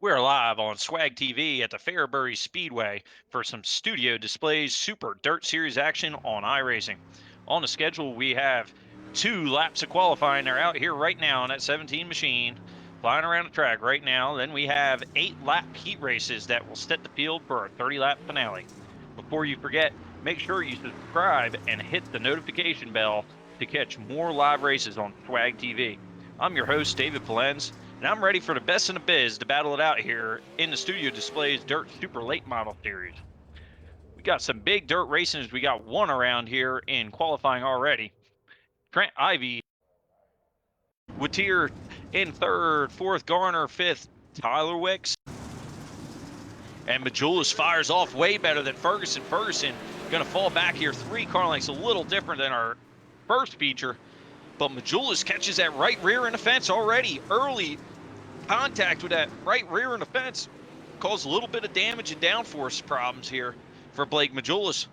We're live on Swag TV at the Fairbury Speedway for some studio displays Super Dirt Series action on iRacing. On the schedule, we have 2 laps of qualifying. They're out here right now on that 17 machine, flying around the track right now. Then we have 8 lap heat races that will set the field for our 30 lap finale. Before you forget, make sure you subscribe and hit the notification bell to catch more live races on Swag TV. I'm your host, David Polens, and I'm ready for the best in the biz to battle it out here in the Studio Displays Dirt Super Late Model Series. We got some big dirt races. We got one around here in qualifying already. Trent Ivy, Whittier in third, fourth Garner, fifth Tyler Wicks. And Majulis fires off way better than Ferguson. Ferguson going to fall back here 3 car lengths, a little different than our first feature. But Majulis catches that right rear in the fence already. Early contact with that right rear in the fence caused a little bit of damage and downforce problems here for Blake Majulis.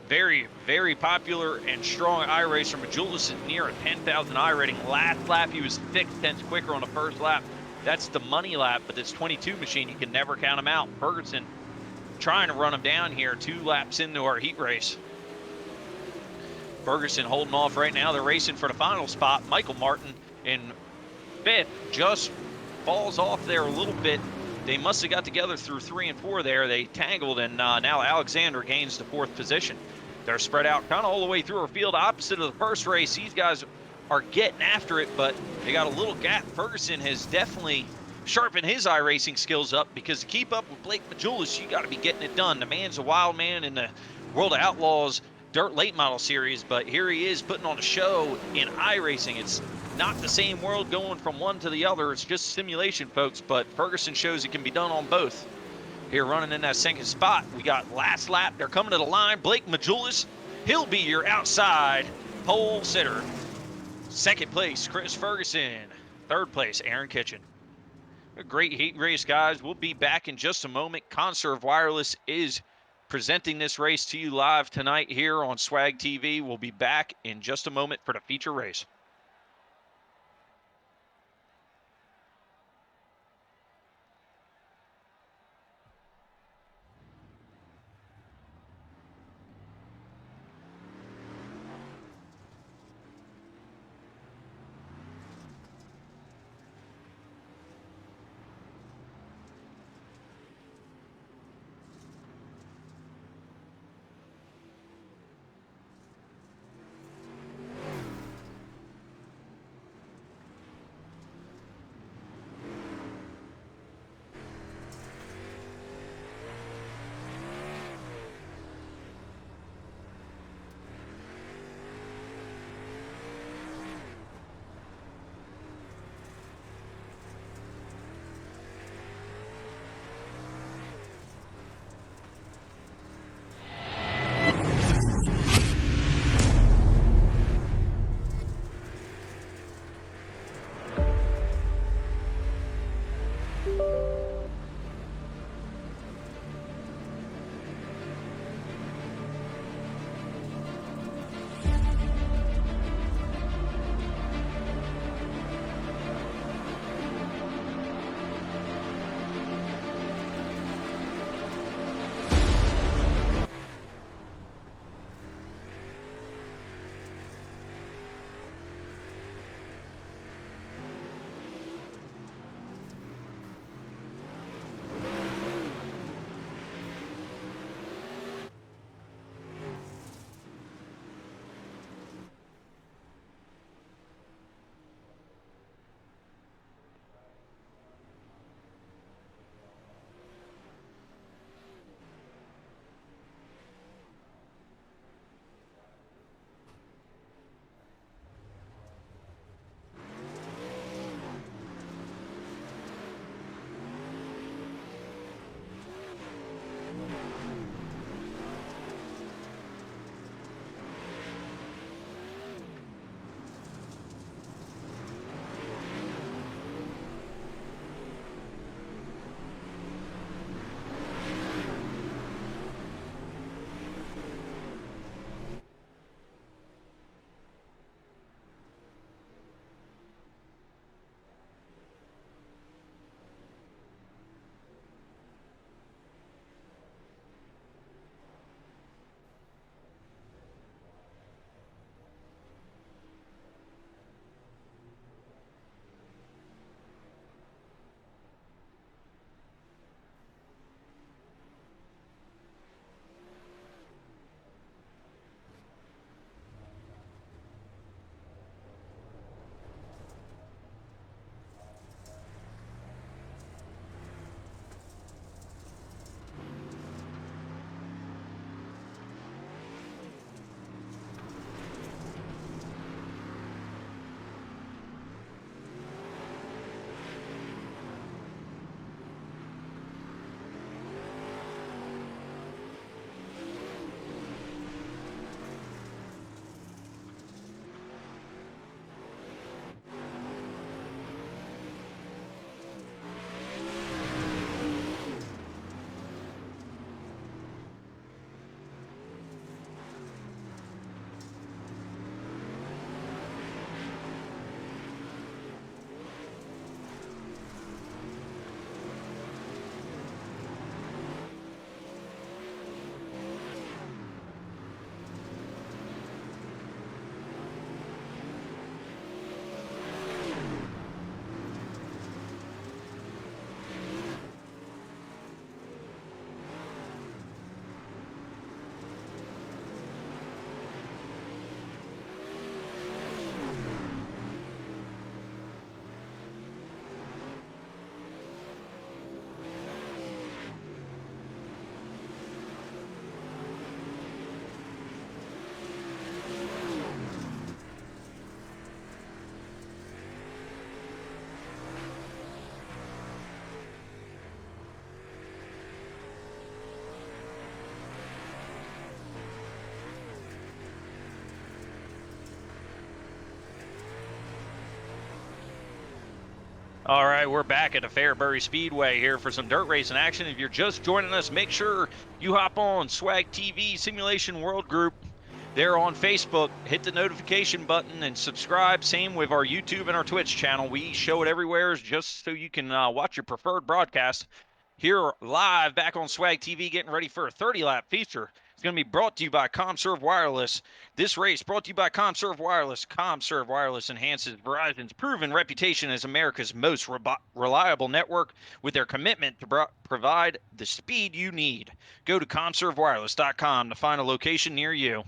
Very, very popular and strong iRacer. Majulis is near a 10,000 I rating. Last lap, he was 6/10 quicker on the first lap. That's the money lap, but this 22 machine, you can never count him out. Ferguson trying to run him down here 2 laps into our heat race. Ferguson holding off right now. They're racing for the final spot. Michael Martin in 5th just falls off there a little bit. They must have got together through 3 and 4 there. They tangled, and now Alexander gains the 4th position. They're spread out kind of all the way through our field, opposite of the first race. These guys are getting after it, but they got a little gap. Ferguson has definitely sharpened his iRacing skills up, because to keep up with Blake Majulis, you got to be getting it done. The man's a wild man in the World of Outlaws Dirt Late Model Series, but here he is putting on a show in iRacing. It's not the same world going from one to the other. It's just simulation, folks, but Ferguson shows it can be done on both. Here running in that 2nd spot, we got last lap. They're coming to the line. Blake Majulis, he'll be your outside pole sitter. 2nd place, Chris Ferguson. 3rd place, Aaron Kitchen. A great heat race, guys. We'll be back in just a moment. Conserve Wireless is presenting this race to you live tonight here on Swag TV. We'll be back in just a moment for the feature race. All right, we're back at the Fairbury Speedway here for some dirt racing action. If you're just joining us, make sure you hop on Swag TV Simulation World Group. They're on Facebook. Hit the notification button and subscribe. Same with our YouTube and our Twitch channel. We show it everywhere just so you can watch your preferred broadcast. Here live back on Swag TV, getting ready for a 30-lap feature. It's going to be brought to you by ComServe Wireless. This race brought to you by ComServe Wireless. ComServe Wireless enhances Verizon's proven reputation as America's most reliable network with their commitment to provide the speed you need. Go to ComServeWireless.com to find a location near you.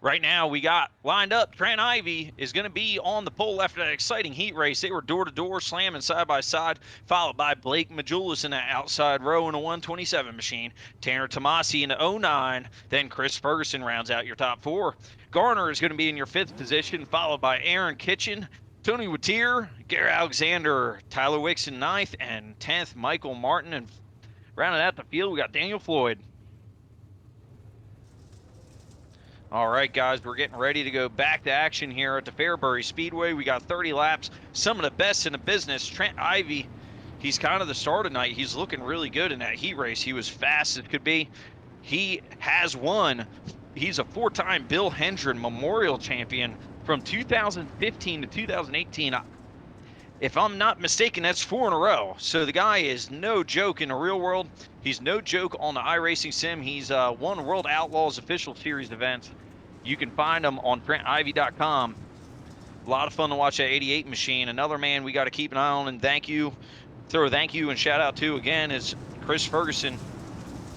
Right now, we got lined up. Trent Ivy is going to be on the pole after that exciting heat race. They were door-to-door, slamming side-by-side, followed by Blake Majulis in that outside row in a 127 machine. Tanner Tomasi in the 09. Then Chris Ferguson rounds out your top four. Garner is going to be in your 5th position, followed by Aaron Kitchen, Tony Watier, Gary Alexander, Tyler Wicks in 9th, and 10th, Michael Martin. And rounding out the field, we got Daniel Floyd. All right, guys, we're getting ready to go back to action here at the Fairbury Speedway. We got 30 laps, some of the best in the business. Trent Ivy, he's kind of the star tonight. He's looking really good in that heat race. He was fast as could be. He has won. He's a 4-time Bill Hendren Memorial Champion from 2015 to 2018. If I'm not mistaken, that's 4 in a row. So the guy is no joke in the real world. He's no joke on the iRacing Sim. He's won World Outlaws official series events. You can find him on TrentIvy.com. A lot of fun to watch that 88 machine. Another man we got to keep an eye on and throw a thank you and shout out to again is Chris Ferguson.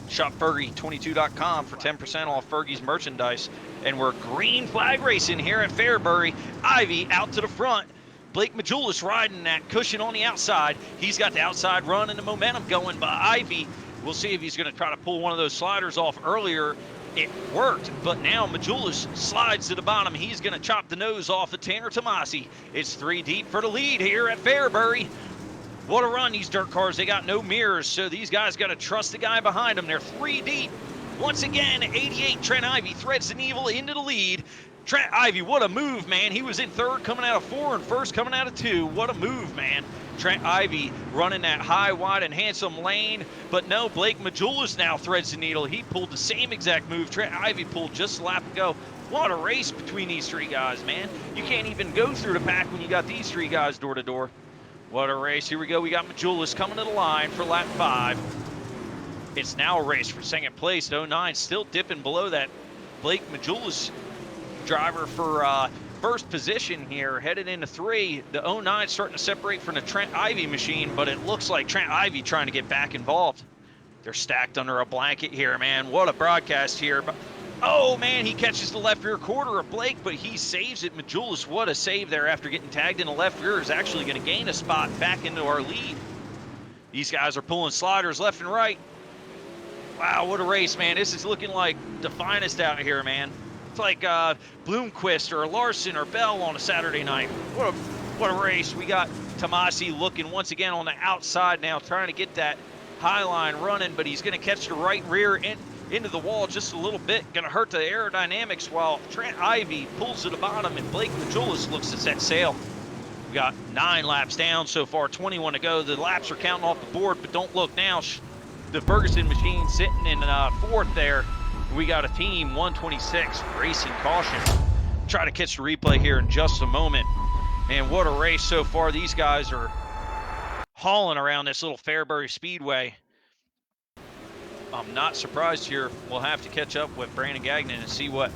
ShopFergie22.com for 10% off Fergie's merchandise. And we're green flag racing here at Fairbury. Ivy out to the front. Blake Majulis riding that cushion on the outside. He's got the outside run and the momentum going by Ivy. We'll see if he's going to try to pull one of those sliders off earlier. It worked, but now Majulis slides to the bottom. He's going to chop the nose off of Tanner Tomasi. It's 3 deep for the lead here at Fairbury. What a run, these dirt cars. They got no mirrors, so these guys got to trust the guy behind them. They're 3 deep. Once again, 88 Trent Ivy threads the needle into the lead. Trent Ivy, what a move, man. He was in 3rd coming out of 4 and 1st coming out of 2. What a move, man. Trent Ivy running that high, wide, and handsome lane. But no, Blake Majulis now threads the needle. He pulled the same exact move Trent Ivy pulled just a lap ago. What a race between these 3 guys, man. You can't even go through the pack when you got these 3 guys door to door. What a race. Here we go. We got Majulis coming to the line for lap 5. It's now a race for 2nd place. 09 still dipping below that Blake Majulis driver for 1st position here, headed into 3. The 09 starting to separate from the Trent Ivy machine, but it looks like Trent Ivy trying to get back involved. They're stacked under a blanket here, man. What a broadcast here. Oh, man, he catches the left rear quarter of Blake, but he saves it. Majulis, what a save there after getting tagged in the left rear, is actually going to gain a spot back into our lead. These guys are pulling sliders left and right. Wow, what a race, man. This is looking like the finest out here, man. It's like Bloomquist or Larson or Bell on a Saturday night. What a race. We got Tomasi looking once again on the outside now, trying to get that high line running, but he's going to catch the right rear into the wall just a little bit. Going to hurt the aerodynamics while Trent Ivy pulls to the bottom and Blake Majulis looks to set sail. We got 9 laps down so far, 21 to go. The laps are counting off the board, but don't look now. The Ferguson machine sitting in 4th there. We got a team 126 racing caution. Try to catch the replay here in just a moment. Man, what a race so far. These guys are hauling around this little Fairbury Speedway. I'm not surprised here. We'll have to catch up with Brandon Gagnon and see what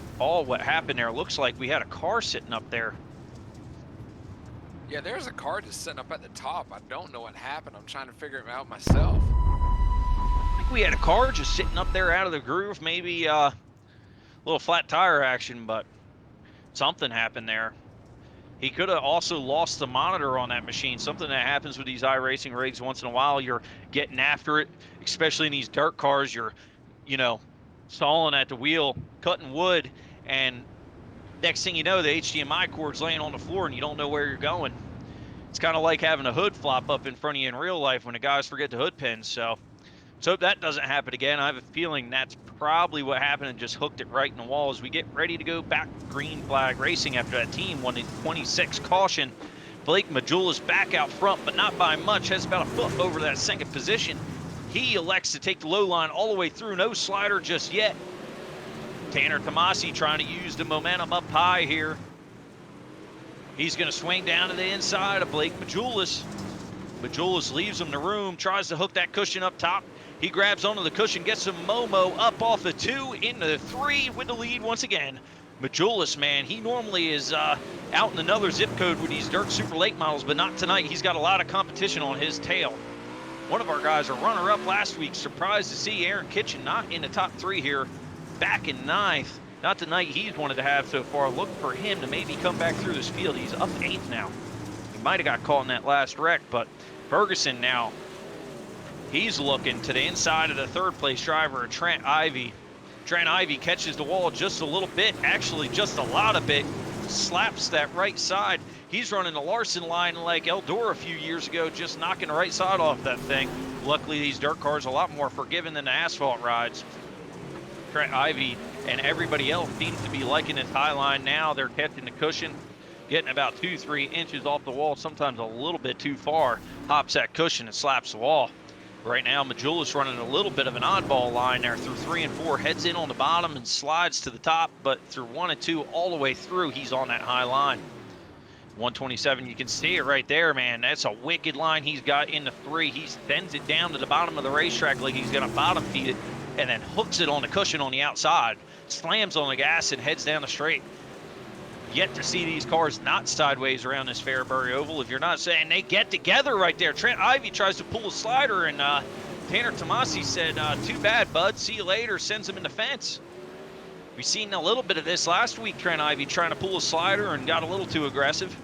happened there. Looks like we had a car sitting up there. Yeah, there's a car just sitting up at the top. I don't know what happened. I'm trying to figure it out myself. We had a car just sitting up there out of the groove, maybe a little flat tire action, but something happened there. He could have also lost the monitor on that machine, something that happens with these iRacing rigs once in a while. You're getting after it, especially in these dirt cars. You're, sawing at the wheel, cutting wood, and next thing you know, the HDMI cord's laying on the floor and you don't know where you're going. It's kind of like having a hood flop up in front of you in real life when the guys forget the hood pins, so hope that doesn't happen again. I have a feeling that's probably what happened and just hooked it right in the wall as we get ready to go back green flag racing after that team won the 26 caution. Blake Majula's back out front, but not by much, has about a foot over that second position. He elects to take the low line all the way through, no slider just yet. Tanner Tomasi trying to use the momentum up high here. He's going to swing down to the inside of Blake Majulis. Majulis leaves him the room, tries to hook that cushion up top. He grabs onto the cushion, gets some Momo up off the 2 into the 3 with the lead once again. Majulis, man, he normally is out in another zip code with these dirt super late models, but not tonight. He's got a lot of competition on his tail. One of our guys, a runner-up last week, surprised to see Aaron Kitchen not in the top 3 here, back in 9th. Not the night he's wanted to have so far. Look for him to maybe come back through this field. He's up 8th now. He might have got caught in that last wreck, but Ferguson now, he's looking to the inside of the 3rd place driver, Trent Ivy. Trent Ivy catches the wall just a little bit, actually just a lot of it, slaps that right side. He's running the Larson line like Eldora a few years ago, just knocking the right side off that thing. Luckily, these dirt cars are a lot more forgiving than the asphalt rides. Trent Ivy and everybody else seems to be liking this high line now. They're catching the cushion, getting about 2-3 inches off the wall, sometimes a little bit too far. Hops that cushion and slaps the wall. Right now, Majulis running a little bit of an oddball line there through 3 and 4, heads in on the bottom and slides to the top, but through 1 and 2 all the way through, he's on that high line. 127, you can see it right there, man. That's a wicked line he's got in the 3. He sends it down to the bottom of the racetrack like he's going to bottom feed it, and then hooks it on the cushion on the outside, slams on the gas and heads down the straight. Yet to see these cars not sideways around this Fairbury Oval. If you're not saying they get together right there. Trent Ivy tries to pull a slider, and Tanner Tomasi said, too bad, bud, see you later, sends him in the fence. We've seen a little bit of this last week, Trent Ivy trying to pull a slider and got a little too aggressive.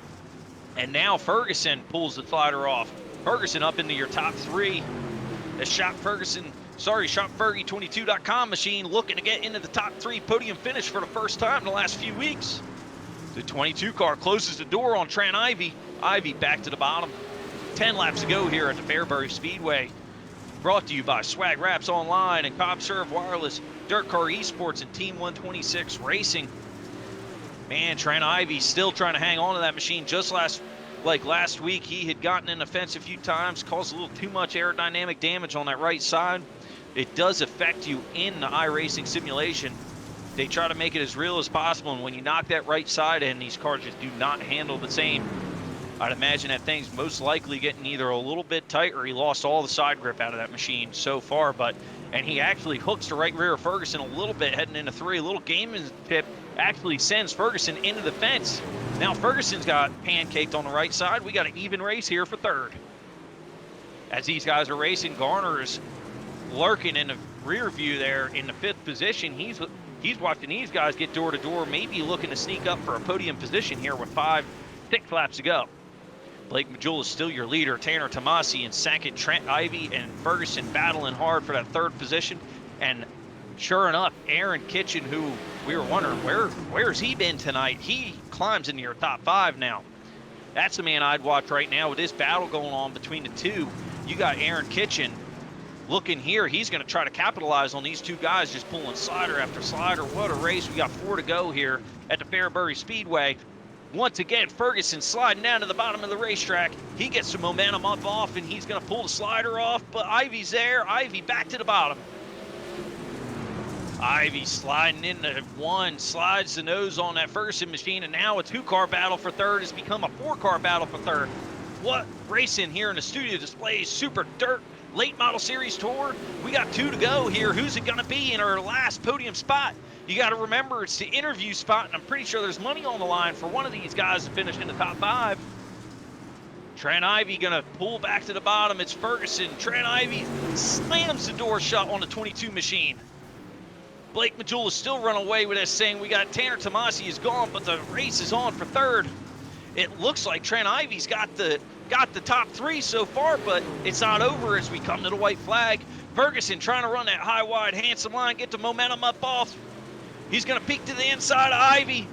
And now Ferguson pulls the slider off. Ferguson up into your top 3. The ShopFergie22.com machine looking to get into the top 3 podium finish for the first time in the last few weeks. The 22 car closes the door on Trent Ivy. Ivy back to the bottom. 10 laps to go here at the Fairbury Speedway. Brought to you by Swag Raps Online and CobServe Wireless, Dirt Car Esports, and Team 126 Racing. Man, Trent Ivy still trying to hang on to that machine. Just last week, he had gotten in the fence a few times, caused a little too much aerodynamic damage on that right side. It does affect you in the iRacing simulation. They try to make it as real as possible, and when you knock that right side in, these cars just do not handle the same. I'd imagine that thing's most likely getting either a little bit tight or he lost all the side grip out of that machine so far, and he actually hooks the right rear of Ferguson a little bit heading into 3. A little gamemanship actually sends Ferguson into the fence. Now Ferguson's got pancaked on the right side. We got an even race here for 3rd. As these guys are racing, Garner is lurking in the rear view there in the 5th position. He's watching these guys get door to door, maybe looking to sneak up for a podium position here with 5-6 laps to go. Blake Majula is still your leader. Tanner Tomasi in 2nd. Trent Ivy and Ferguson battling hard for that 3rd position. And sure enough, Aaron Kitchen, who we were wondering where's he been tonight, he climbs into your top 5 now. That's the man I'd watch right now with this battle going on between the 2. You got Aaron Kitchen looking here. He's going to try to capitalize on these 2 guys just pulling slider after slider. What a race. We got 4 to go here at the Fairbury Speedway. Once again, Ferguson sliding down to the bottom of the racetrack. He gets some momentum up off, and he's going to pull the slider off, but Ivy's there. Ivy back to the bottom. Ivy sliding into 1, slides the nose on that Ferguson machine, and now a 2-car battle for 3rd has become a 4-car battle for 3rd. What racing here in the studio displays Super Dirt Late Model Series Tour. We got 2 to go here. Who's it going to be in our last podium spot? You got to remember, it's the interview spot, and I'm pretty sure there's money on the line for one of these guys to finish in the top 5. Trent Ivy going to pull back to the bottom. It's Ferguson. Trent Ivy slams the door shut on the 22 machine. Blake Majula still run away with this thing. We got Tanner Tomasi is gone, but the race is on for 3rd. It looks like Trent Ivy's got the top 3 so far, but it's not over as we come to the white flag. Ferguson trying to run that high, wide, handsome line, get the momentum up off. He's going to peek to the inside of Ivy.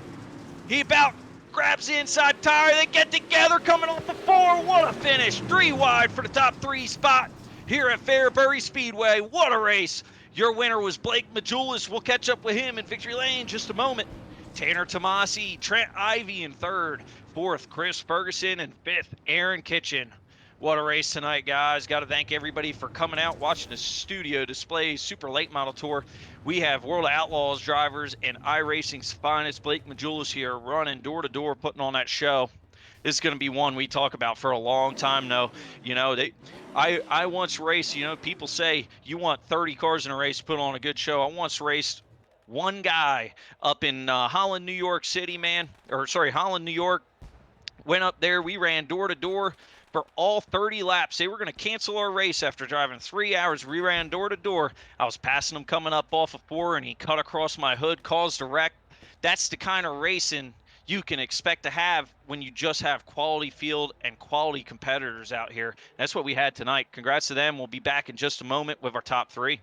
He about grabs the inside tire. They get together coming off the 4. What a finish. 3 wide for the top 3 spot here at Fairbury Speedway. What a race. Your winner was Blake Majulis. We'll catch up with him in victory lane in just a moment. Tanner Tomasi, Trent Ivy in third. Fourth, Chris Ferguson. And fifth, Aaron Kitchen. What a race tonight, guys. Got to thank everybody for coming out, watching the studio display super late model tour. We have World of Outlaws drivers and iRacing's finest Blake Majulis here running door to door, putting on that show. This is going to be one we talk about for a long time. No, I once raced, people say you want 30 cars in a race to put on a good show. I once raced one guy up in Holland, New York City, Holland, New York. Went up there. We ran door to door for all 30 laps. They were going to cancel our race after driving 3 hours. We ran door to door. I was passing him coming up off of 4, and he cut across my hood, caused a wreck. That's the kind of racing you can expect to have when you just have quality field and quality competitors out here. That's what we had tonight. Congrats to them. We'll be back in just a moment with our top 3.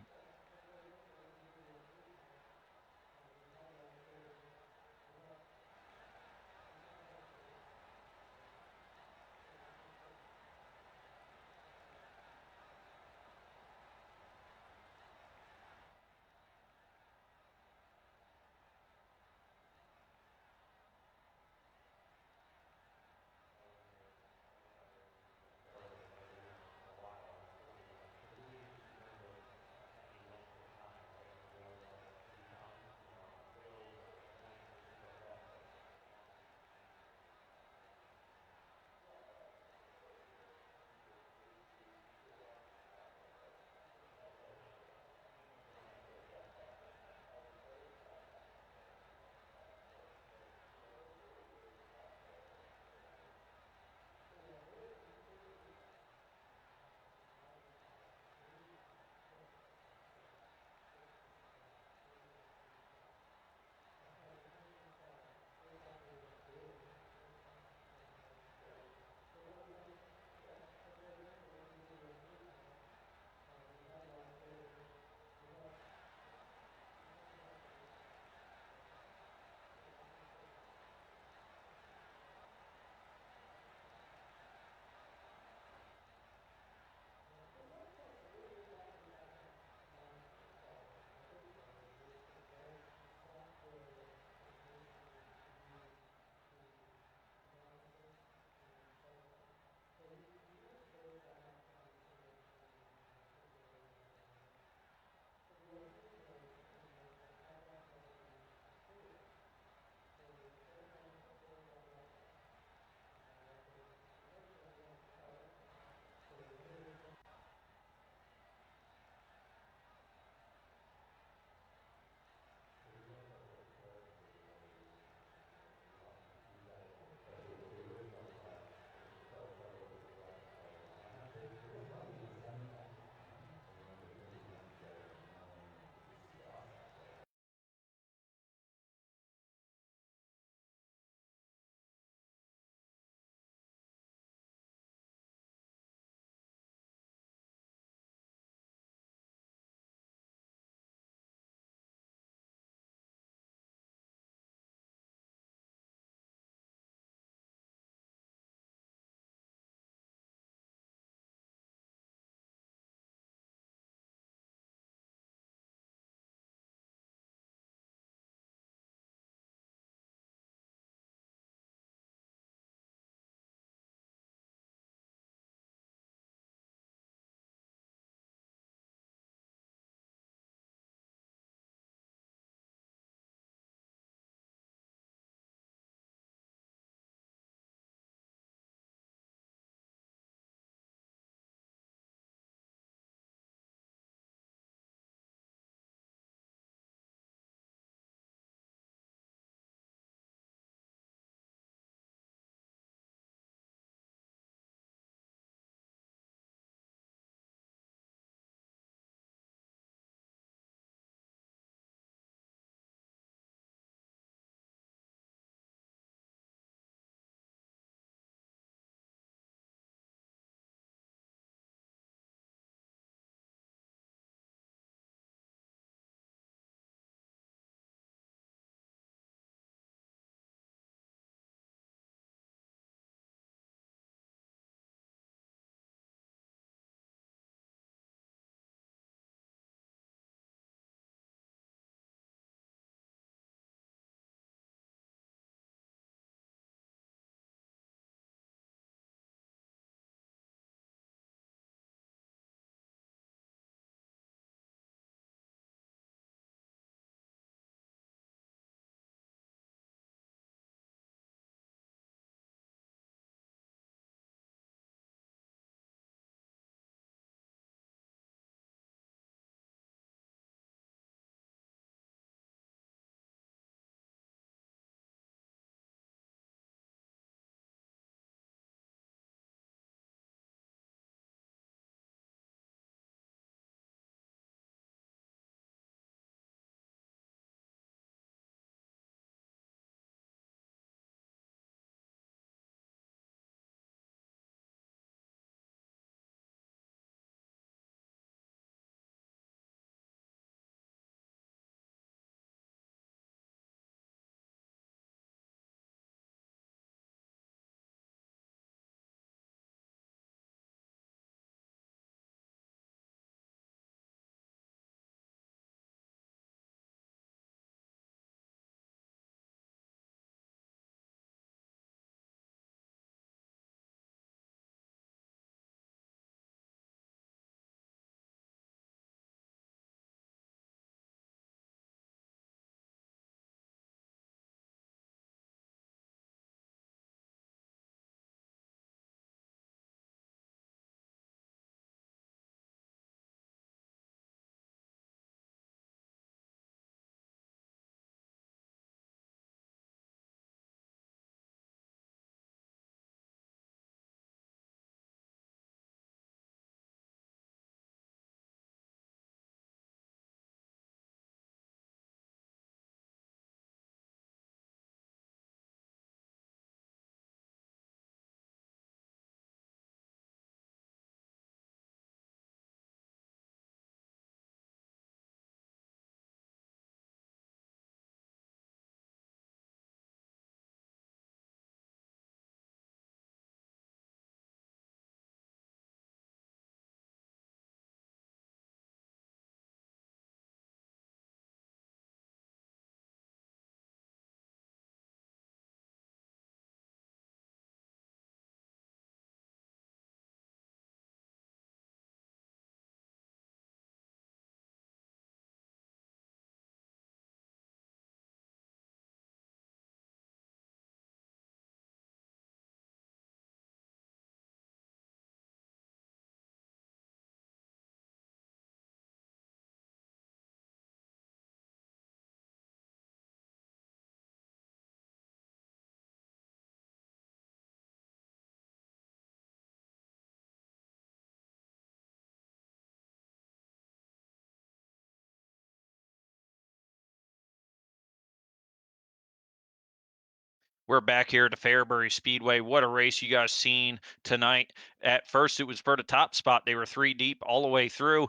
We're back here at the Fairbury Speedway. What a race you guys seen tonight. At first, it was for the top spot. They were 3 deep all the way through.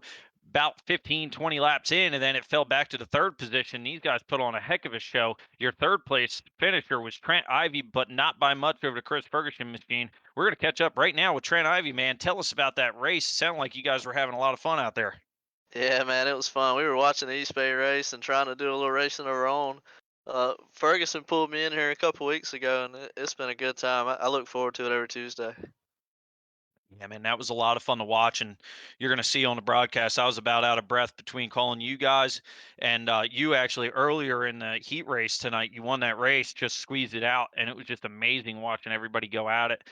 About 15, 20 laps in, and then it fell back to the third position. These guys put on a heck of a show. Your third place finisher was Trent Ivy, but not by much over the Chris Ferguson machine. We're going to catch up right now with Trent Ivy, man. Tell us about that race. It sounded like you guys were having a lot of fun out there. Yeah, man, it was fun. We were watching the East Bay race and trying to do a little racing of our own. Ferguson pulled me in here a couple weeks ago, and it's been a good time. I look forward to it every Tuesday. Yeah, man, that was a lot of fun to watch, and you're going to see on the broadcast. I was about out of breath between calling you guys and you actually earlier in the heat race tonight. You won that race, just squeezed it out, and it was just amazing watching everybody go at it.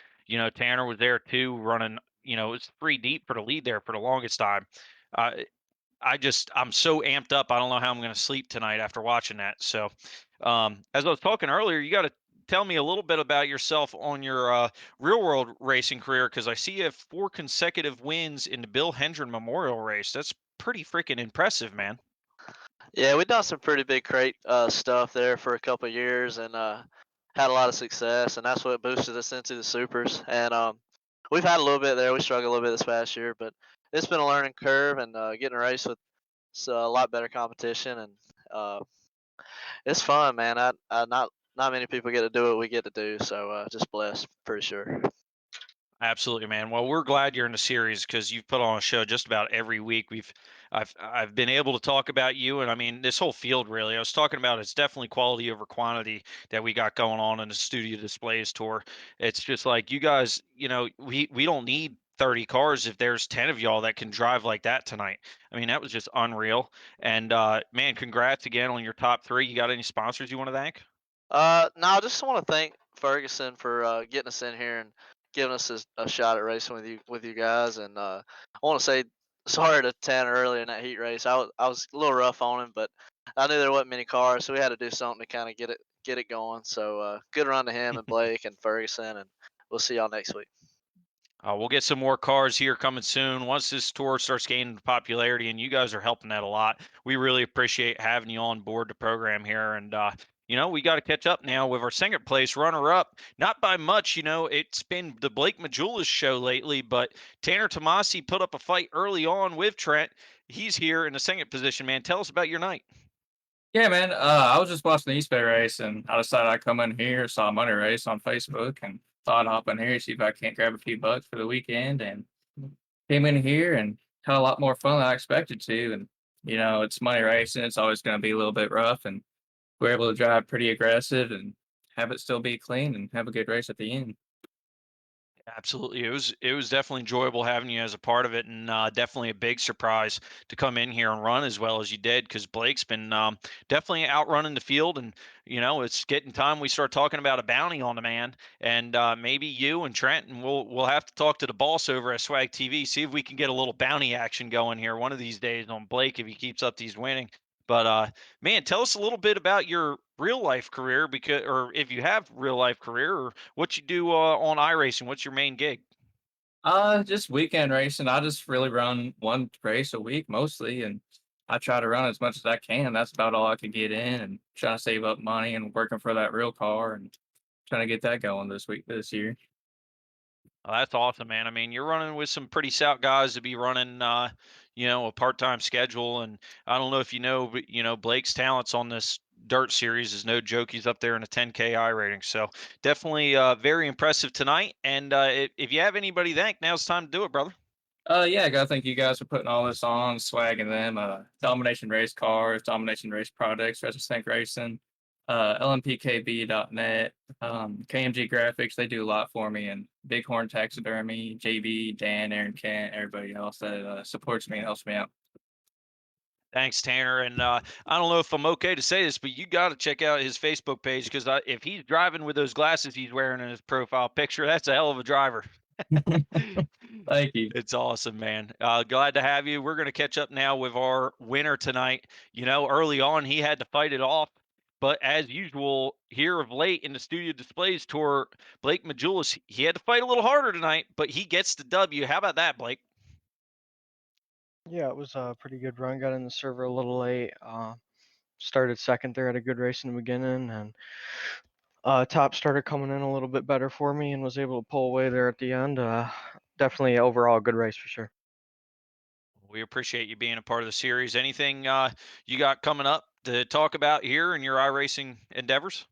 Tanner was there too, running. It was 3 deep for the lead there for the longest time. Uh, I'm so amped up. I don't know how I'm going to sleep tonight after watching that. So, as I was talking earlier, you got to tell me a little bit about yourself on your real world racing career because I see you have 4 consecutive wins in the Bill Hendren Memorial Race. That's pretty freaking impressive, man. Yeah, we done some pretty big crate stuff there for a couple of years, and had a lot of success, and that's what boosted us into the supers. And we've had a little bit there. We struggled a little bit this past year, but it's been a learning curve, and getting a race with a lot better competition, and uh, it's fun, man. Not many people get to do what we get to do, so just blessed, pretty sure. Absolutely, man. Well, we're glad you're in the series because you've put on a show just about every week. I've been able to talk about you, and I mean this whole field really. I was talking about it's definitely quality over quantity that we got going on in the studio displays tour. It's just like you guys, we don't need 30 cars if there's 10 of y'all that can drive like that tonight. I mean that was just unreal. And man, congrats again on your top three. You got any sponsors you want to thank? No, I just want to thank Ferguson for getting us in here and giving us a shot at racing with you guys. And I want to say sorry to Tanner earlier in that heat race. I was a little rough on him, but I knew there wasn't many cars, so we had to do something to kind of get it going. So good run to him and Blake and Ferguson, and we'll see y'all next week. We'll get some more cars here coming soon once this tour starts gaining popularity, and you guys are helping that a lot. We really appreciate having you on board the program here, and we got to catch up now with our second place runner-up. Not by much, it's been the Blake Majulis show lately, but Tanner Tomasi put up a fight early on with Trent. He's here in the second position, man. Tell us about your night. Yeah, man. I was just watching the East Bay race, and I decided I'd come in here, saw a money race on Facebook, and thought I'd hop in here see if I can't grab a few bucks for the weekend. And came in here and had a lot more fun than I expected to. And it's money racing; it's always going to be a little bit rough, and we're able to drive pretty aggressive and have it still be clean and have a good race at the end. Absolutely. It was definitely enjoyable having you as a part of it, and definitely a big surprise to come in here and run as well as you did because Blake's been definitely outrunning the field, and it's getting time we start talking about a bounty on the man, and maybe you and Trent, and we'll have to talk to the boss over at Swag TV, see if we can get a little bounty action going here one of these days on Blake if he keeps up these winning. But man, tell us a little bit about your real life career because, or if you have real life career, or what you do on iRacing. What's your main gig? Just weekend racing. I just really run one race a week mostly, and I try to run as much as I can. That's about all I can get in, and trying to save up money and working for that real car and trying to get that going this year. Oh, that's awesome, man. I mean, you're running with some pretty stout guys to be running, a part-time schedule. And I don't know if you know, but Blake's talents on this dirt series is no joke. He's up there in a 10K I rating. So definitely very impressive tonight. And if you have anybody to thank, now's the time to do it, brother. Yeah, I gotta thank you guys for putting all this on, swagging them. Domination Race Cars, Domination Race Products, Resistance Racing, LMPKB.net, KMG Graphics. They do a lot for me, and Bighorn Taxidermy, JB, Dan, Aaron Kent, everybody else that supports me and helps me out. Thanks, Tanner. And I don't know if I'm okay to say this, but you got to check out his Facebook page because if he's driving with those glasses he's wearing in his profile picture, that's a hell of a driver. Thank you. It's awesome, man. Glad to have you. We're going to catch up now with our winner tonight. Early on, he had to fight it off. But as usual, here of late in the studio displays tour, Blake Majulis, he had to fight a little harder tonight, but he gets the W. How about that, Blake? Yeah, it was a pretty good run. Got in the server a little late. Started second there, had a good race in the beginning, and Top started coming in a little bit better for me and was able to pull away there at the end. Definitely overall a good race for sure. We appreciate you being a part of the series. Anything you got coming up to talk about here in your iRacing endeavors?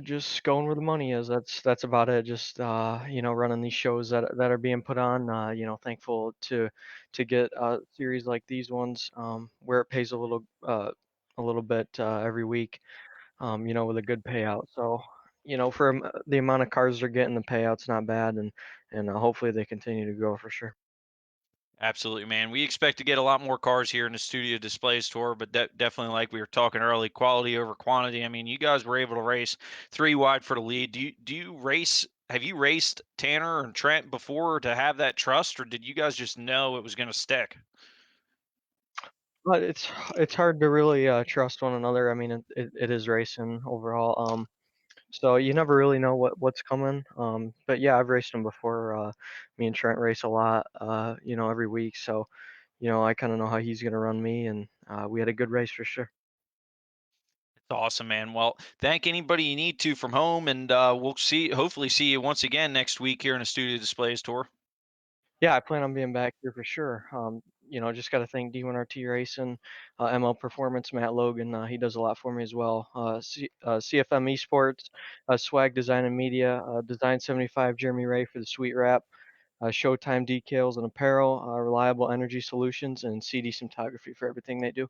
Just going where the money is. That's about it. Just running these shows that are being put on. Thankful to get series like these ones where it pays a little bit every week. With a good payout. So for the amount of cars they're getting, the payout's not bad, and hopefully they continue to grow for sure. Absolutely, man. We expect to get a lot more cars here in the studio displays tour, but definitely, like we were talking early, quality over quantity. I mean, you guys were able to race 3 wide for the lead. Do you race? Have you raced Tanner and Trent before to have that trust, or did you guys just know it was going to stick? But it's hard to really trust one another. I mean, it is racing overall. So you never really know what's coming. But yeah, I've raced them before. Me and Trent race a lot. Every week. So I kind of know how he's gonna run me, and we had a good race for sure. It's awesome, man. Well, thank anybody you need to from home, and hopefully see you once again next week here in the studio displays tour. Yeah, I plan on being back here for sure. Just got to thank D1RT Racing, ML Performance, Matt Logan. He does a lot for me as well. CFM Esports, Swag Design and Media, Design 75, Jeremy Ray for the Sweet Wrap, Showtime Decals and Apparel, Reliable Energy Solutions, and CD Cinematography for everything they do.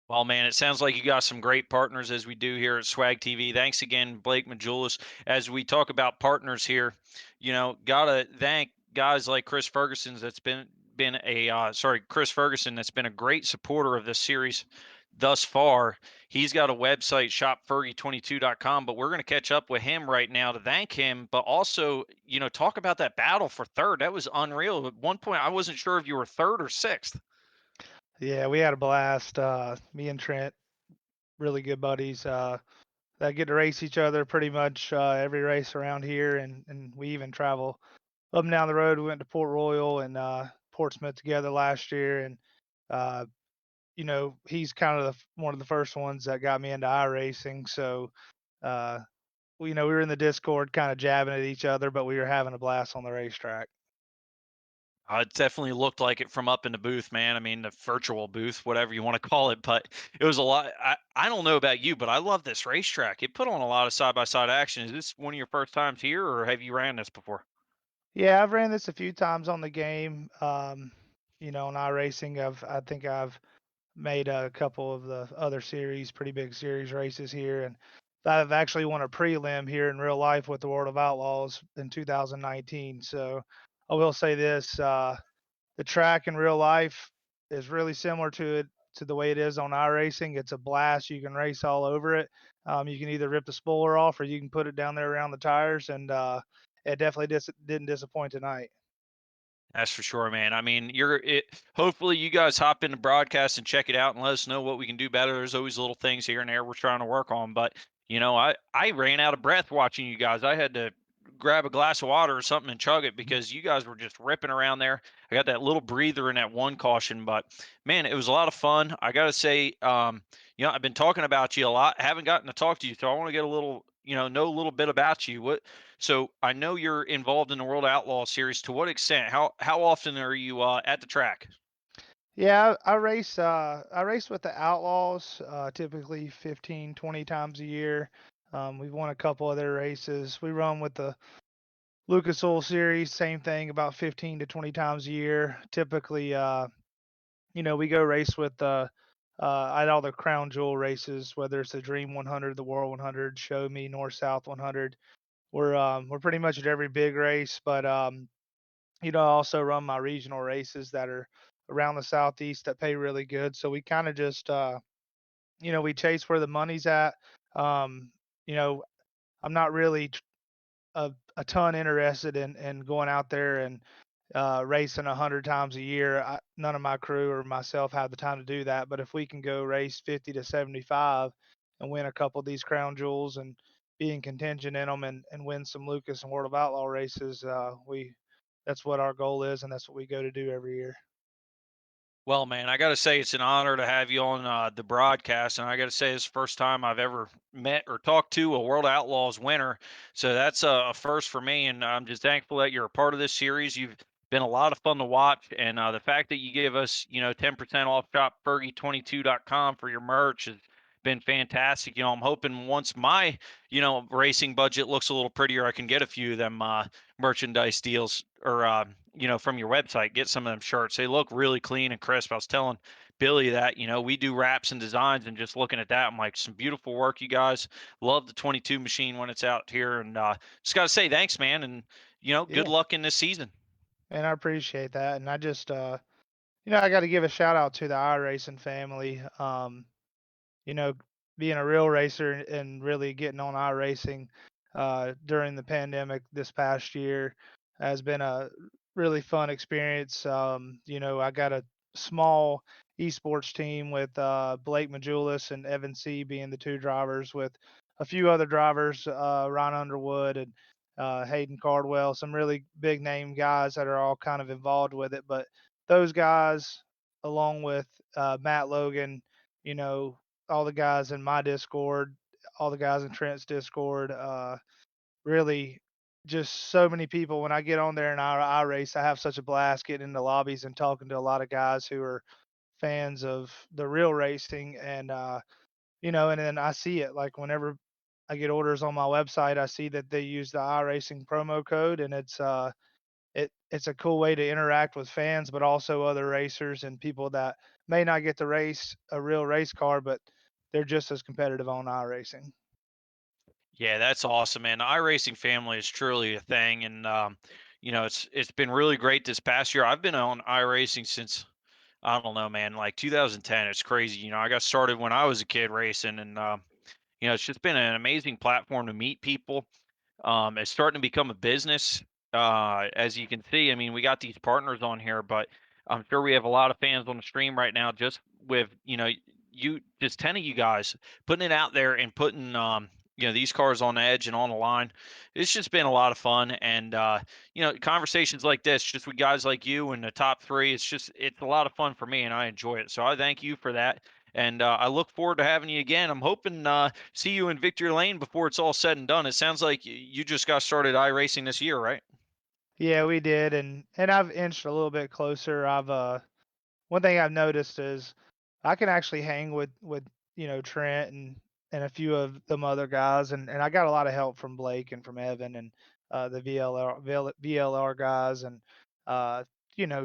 Well, man, it sounds like you got some great partners as we do here at Swag TV. Thanks again, Blake Majulis. As we talk about partners here, gotta thank guys like Chris Ferguson Chris Ferguson that's been a great supporter of this series thus far. He's got a website, shopfergie22.com, but we're going to catch up with him right now to thank him, but also, talk about that battle for third. That was unreal. At one point, I wasn't sure if you were third or sixth. Yeah, we had a blast. Me and Trent, really good buddies. That get to race each other pretty much every race around here, and we even travel up and down the road. We went to Port Royal and Portsmouth together last year, and uh, he's kind of one of the first ones that got me into iRacing. So, uh, we were in the Discord kind of jabbing at each other, but we were having a blast on the racetrack. It definitely looked like it from up in the booth, man. I mean, the virtual booth, whatever you want to call it, but it was a lot. I don't know about you, but I love this racetrack. It put on a lot of side by side action. Is this one of your first times here, or have you ran this before? Yeah, I've ran this a few times on the game. On iRacing, I think I've made a couple of the other series, pretty big series races here, and I've actually won a prelim here in real life with the World of Outlaws in 2019. So I will say this: the track in real life is really similar to the way it is on iRacing. It's a blast. You can race all over it. You can either rip the spoiler off or you can put it down there around the tires, and it definitely didn't disappoint tonight. That's for sure, man. I mean, hopefully you guys hop in the broadcast and check it out and let us know what we can do better. There's always little things here and there we're trying to work on, but I ran out of breath watching you guys. I had to grab a glass of water or something and chug it because you guys were just ripping around there. I got that little breather in that one caution, but man, it was a lot of fun. I got to say, I've been talking about you a lot. Haven't gotten to talk to you, so I want to get a little, know a little bit about you. So I know you're involved in the World Outlaw Series. To what extent? How often are you at the track? Yeah, I race. I race with the Outlaws, typically 15, 20 times a year. We've won a couple other races. We run with the Lucas Oil Series, same thing, about 15 to 20 times a year. Typically, we go race with at all the crown jewel races, whether it's the Dream 100, the World 100, Show Me, North South 100. We're pretty much at every big race, but I also run my regional races that are around the southeast that pay really good. So we kind of just we chase where the money's at. Um, you know, I'm not really a ton interested in going out there and racing 100 times a year. None of my crew or myself have the time to do that. But if we can go race 50 to 75 and win a couple of these crown jewels and be in contention in them and win some Lucas and World of Outlaw races, that's what our goal is, and that's what we go to do every year. Well, man, I got to say it's an honor to have you on the broadcast, and I got to say it's the first time I've ever met or talked to a World Outlaws winner. So that's a first for me, and I'm just thankful that you're a part of this series. You've been a lot of fun to watch, and the fact that you give us, 10% off shopfergie22.com for your merch has been fantastic. I'm hoping once my, racing budget looks a little prettier, I can get a few of them merchandise deals or from your website, get some of them shirts. They look really clean and crisp. I was telling Billy that, we do wraps and designs, and just looking at that, I'm like, some beautiful work, you guys. Love the 22 machine when it's out here. And just got to say thanks, man. And, good Yeah, luck in this season. and I appreciate that. And I just, I got to give a shout out to the iRacing family. You know, being a real racer and really getting on iRacing during the pandemic this past year has been a really fun experience. I got a small esports team with Blake Majulis and Evan C being the two drivers, with a few other drivers, Ron Underwood and Hayden Cardwell, some really big name guys that are all kind of involved with it. But those guys, along with Matt Logan, you know, all the guys in my Discord, all the guys in Trent's Discord, really just so many people. When I get on there and I race, I have such a blast getting into lobbies and talking to a lot of guys who are fans of the real racing. And, and then I see it like whenever I get orders on my website, I see that they use the iRacing promo code, and it's a cool way to interact with fans, but also other racers and people that may not get to race a real race car, but they're just as competitive on iRacing. Yeah, that's awesome, man. The iRacing family is truly a thing, and it's been really great this past year. I've been on iRacing since, I don't know, man, like 2010. It's crazy. I got started when I was a kid racing, and it's just been an amazing platform to meet people. It's starting to become a business. As you can see, I mean, we got these partners on here, but I'm sure we have a lot of fans on the stream right now, just with, just 10 of you guys putting it out there and putting, these cars on the edge and on the line. It's just been a lot of fun. And, conversations like this, just with guys like you and the top three, it's a lot of fun for me, and I enjoy it. So I thank you for that. And I look forward to having you again. I'm hoping see you in Victory Lane before it's all said and done. It sounds like you just got started iRacing this year, right? Yeah, we did, and I've inched a little bit closer. One thing I've noticed is I can actually hang with Trent and a few of them other guys, and I got a lot of help from Blake and from Evan and the VLR guys, and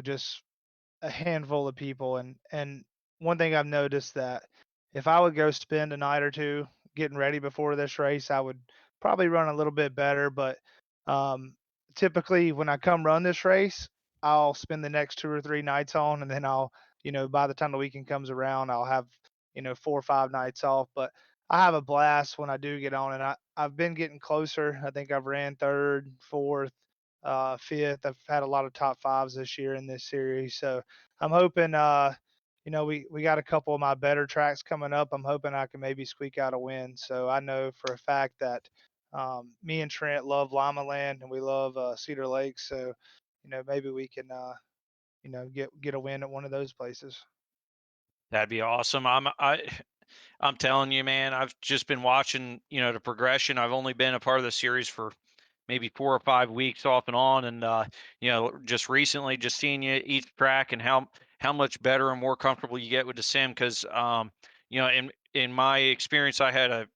just a handful of people. And one thing I've noticed, that if I would go spend a night or two getting ready before this race, I would probably run a little bit better. But um, typically when I come run this race, I'll spend the next 2 or 3 nights on, and then by the time the weekend comes around, I'll have 4 or 5 nights off. But I have a blast when I do get on, and I've been getting closer. I think I've ran third, fourth, fifth. I've had a lot of top fives this year in this series, so I'm hoping. We got a couple of my better tracks coming up. I'm hoping I can maybe squeak out a win. So I know for a fact that me and Trent love Lima Land and we love Cedar Lake. So maybe we can get a win at one of those places. That'd be awesome. I'm telling you, man, I've just been watching, the progression. I've only been a part of the series for maybe 4 or 5 weeks off and on, and just recently, just seeing you each track and how much better and more comfortable you get with the sim. Because in my experience, I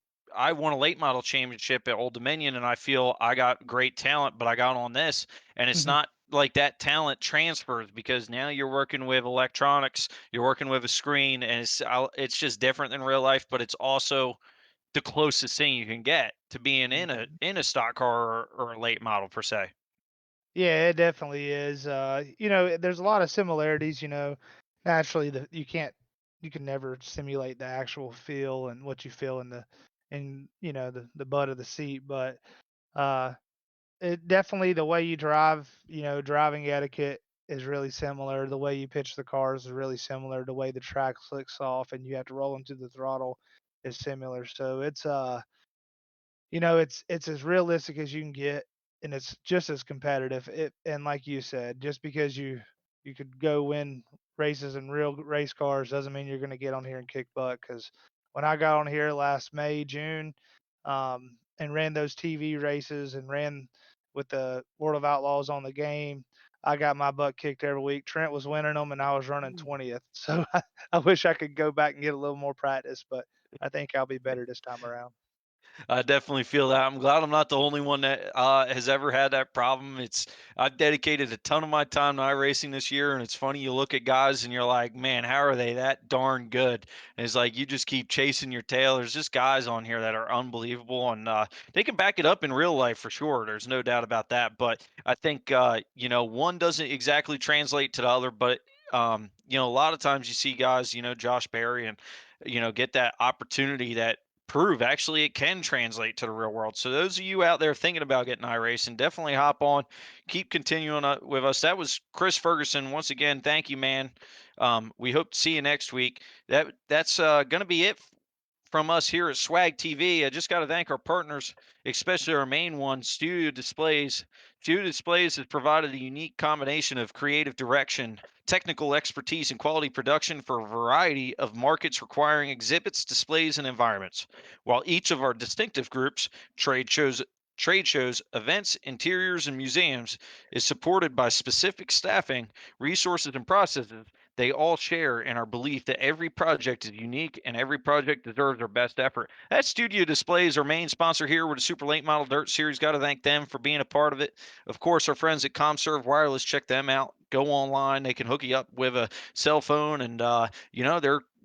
won a late model championship at Old Dominion, and I feel I got great talent, but I got on this, and it's not like that talent transfers, because now you're working with electronics, you're working with a screen, and it's just different than real life, but it's also the closest thing you can get to being in a stock car or a late model per se. Yeah, it definitely is. There's a lot of similarities. Naturally, you can never simulate the actual feel and what you feel in the butt of the seat, but uh, it definitely, the way you drive, driving etiquette is really similar. The way you pitch the cars is really similar. The way the track flicks off and you have to roll into the throttle is similar. So it's as realistic as you can get, and it's just as competitive. And like you said, just because you could go win races in real race cars doesn't mean you're going to get on here and kick butt. Because when I got on here last May, June, and ran those TV races and ran with the World of Outlaws on the game, I got my butt kicked every week. Trent was winning them, and I was running 20th. So I wish I could go back and get a little more practice, but I think I'll be better this time around. I definitely feel that. I'm glad I'm not the only one that has ever had that problem. I've dedicated a ton of my time to iRacing this year, and it's funny, you look at guys and you're like, man, how are they that darn good? And it's like you just keep chasing your tail. There's just guys on here that are unbelievable, and they can back it up in real life for sure. There's no doubt about that. But I think one doesn't exactly translate to the other, but a lot of times you see guys, Josh Berry and get that opportunity that prove actually it can translate to the real world. So those of you out there thinking about getting iRacing, definitely hop on, keep continuing with us. That was Chris Ferguson. Once again, thank you, man. We hope to see you next week. That's going to be it from us here at Swag TV. I just got to thank our partners, especially our main one, Studio Displays. Studio Displays has provided a unique combination of creative direction, technical expertise, and quality production for a variety of markets requiring exhibits, displays, and environments. While each of our distinctive groups, trade shows, events, interiors, and museums, is supported by specific staffing, resources, and processes, they all share in our belief that every project is unique and every project deserves our best effort. That Studio Displays, our main sponsor here with the Super Late Model Dirt Series. Got to thank them for being a part of it. Of course, our friends at ComServe Wireless, check them out. Go online. They can hook you up with a cell phone, and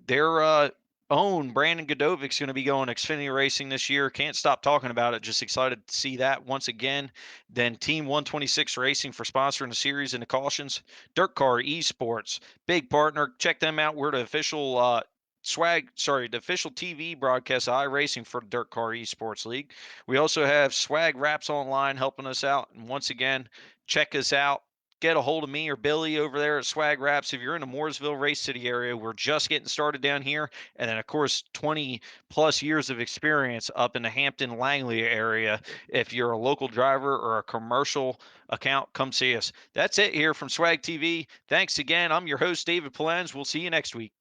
their own Brandon Godovic's going to be going Xfinity Racing this year. Can't stop talking about it. Just excited to see that once again. Then Team 126 Racing for sponsoring the series and the cautions. Dirt Car Esports, big partner. Check them out. We're the official the official TV broadcast of iRacing for the Dirt Car Esports League. We also have Swag Wraps Online helping us out. And once again, check us out. Get a hold of me or Billy over there at Swag Wraps. If you're in the Mooresville, Race City area, we're just getting started down here. And then, of course, 20 plus years of experience up in the Hampton Langley area. If you're a local driver or a commercial account, come see us. That's it here from Swag TV. Thanks again. I'm your host, David Polens. We'll see you next week.